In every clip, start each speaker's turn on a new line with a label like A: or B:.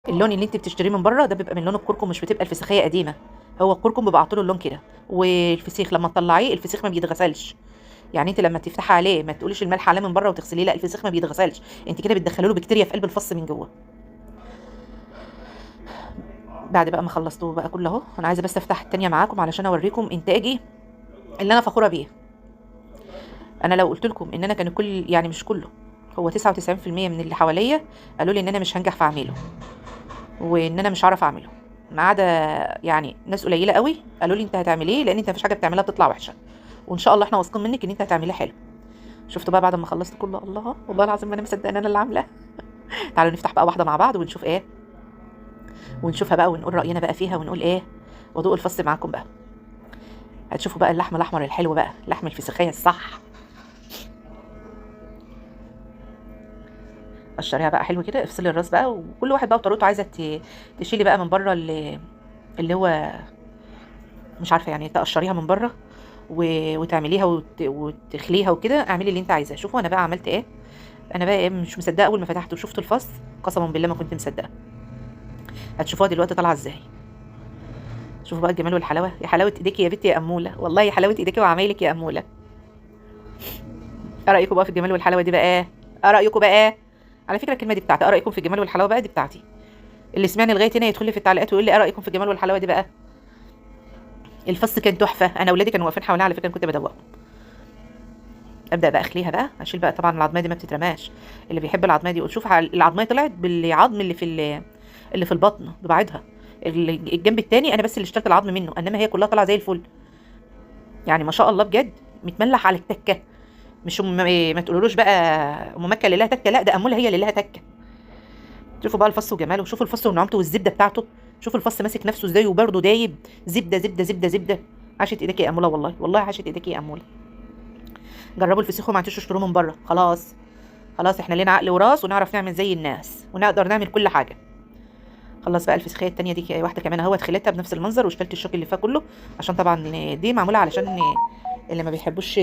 A: اللون اللي انت بتشتريه من بره ده بيبقى من لون الكركم، مش بتبقى الفسيخيه قديمه. هو الكركم بيبقى عاطله اللون كده. والفسيخ لما تطلعيه الفسيخ ما بيتغسلش. يعني انت لما تفتحي عليه ما تقوليش الملح عليه من بره وتغسليه، لا الفسيخ ما بيتغسلش. انت كده بتدخلي له بكتيريا في قلب الفص من جوه. بعد بقى ما خلصتوه بقى كله اهو، انا عايزه بس افتح التانية معاكم علشان اوريكم انتاجي اللي انا فخوره بيه. انا لو قلت لكم ان انا كان كل، يعني مش كله، هو 99% من اللي حواليا قالوا لي ان انا مش هنجح في اعمله، وان انا مش هعرف اعمله. ما عدا يعني ناس قليله قوي قالوا لي انت هتعمليه، لان انت مفيش حاجه بتعملها بتطلع وحشه، وان شاء الله احنا واثقين منك ان انت هتعمليه حلو. شفتوا بقى بعد ما خلصت كله؟ الله والله العظيم ما انا مصدقه ان انا اللي عاملاه. تعالوا نفتح بقى واحده مع بعض ونشوف ايه، ونشوفها بقى ونقول راينا بقى فيها ونقول ايه، وادوق الفص معاكم بقى. هتشوفوا بقى اللحم الاحمر الحلو بقى، لحم الفسيخيه الصح. قشريها بقى حلو كده، افصلي الراس بقى، وكل واحد بقى وطريقته. عايزه تشيلي بقى من بره اللي هو مش عارفه يعني، تقشريها من بره وتعمليها وتخليها وكده. اعملي اللي انت عايزاه. شوفوا انا بقى عملت ايه. انا بقى ايه، مش مصدقه اول ما فتحته وشفت الفص، قسما بالله ما كنت مصدقه. هتشوفوها دلوقتي طالعه ازاي. شوفوا بقى الجمال والحلاوه. يا حلاوه ايديكي يا بنتي يا اموله، والله يا حلاوه ايديكي وعمايلك يا اموله. ايه رايكم بقى في الجمال والحلاوه دي بقى؟ ايه رايكم بقى؟ على فكره الكلمه دي بتاعتي. ايه رايكم في الجمال والحلاوه بقى؟ دي بتاعتي. اللي سمعني لغايه هنا يدخل لي في التعليقات ويقول لي ايه رايكم في الجمال والحلاوه دي بقى. الفص كان تحفه، انا اولادي كانوا واقفين حواليها على فكره، كنت بدوقهم. ابدا بقى اخليها بقى، اشيل بقى طبعا العظميه دي ما بتترماش. اللي بيحب العظميه دي يقول شوف العظميه طلعت بالعظم اللي في البطن ببعضها. الجنب التاني انا بس اللي اشتريت العظم منه، انما هي كلها طالعه زي الفل. يعني ما شاء الله بجد، متملح على التكه. مش ما تقولولوش بقى ام مكه اللي لها تكه، لا ده اموله هي اللي لها تكه. شوفوا بقى الفص وجماله، وشوفوا الفص ونعومته والزبده بتاعته. شوفوا الفص ماسك نفسه ازاي وبرده دايب. زبده زبده زبده زبده. عاشت ايديك يا اموله، والله والله عاشت ايديك يا اموله. جربوا الفسيخ وما عندوش تشتروه من بره. خلاص خلاص، احنا لينا عقل وراس ونعرف نعمل زي الناس ونقدر نعمل كل حاجه. خلص بقى الفسيخيه التانية دي واحده كمان اهوت، خليتها بنفس المنظر واشتلت الشوك اللي فيها كله، عشان طبعا دي معموله علشان اللي ما بيحبوش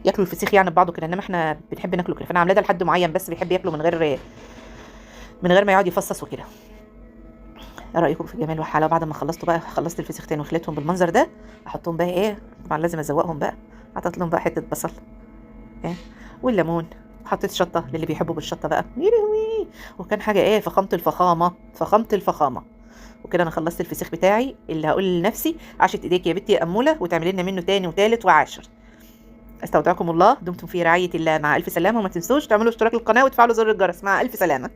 A: ياكلوا الفسيخ يعني ببعضه كده، انما احنا بنحب ناكله كده، فانا عاملاه ده لحد معين بس بيحب ياكله من غير ما يقعد يفصص وكده. ايه رايكم في الجمال والحلاوه؟ بعد ما خلصت بقى، خلصت الفسيختين وخليتهم بالمنظر ده، احطهم بقى ايه، طبعا لازم ازوقهم بقى. حطيت لهم بقى حته بصل ايه والليمون، حطيت شطه للي بيحبوا بالشطه بقى، يلهوي. وكان حاجه ايه، فخامه الفخامه، فخامه الفخامه. وكده انا خلصت الفسيخ بتاعي اللي هقول لنفسي عاشت ايديك يا بنتي يا اموله، وتعملي لنا منه تاني وتالت وعاشر. استودعكم الله، دمتم في رعايه الله، مع الف سلامه. وما تنسوش تعملوا اشتراك للقناه وتفعلوا زر الجرس. مع الف سلامه.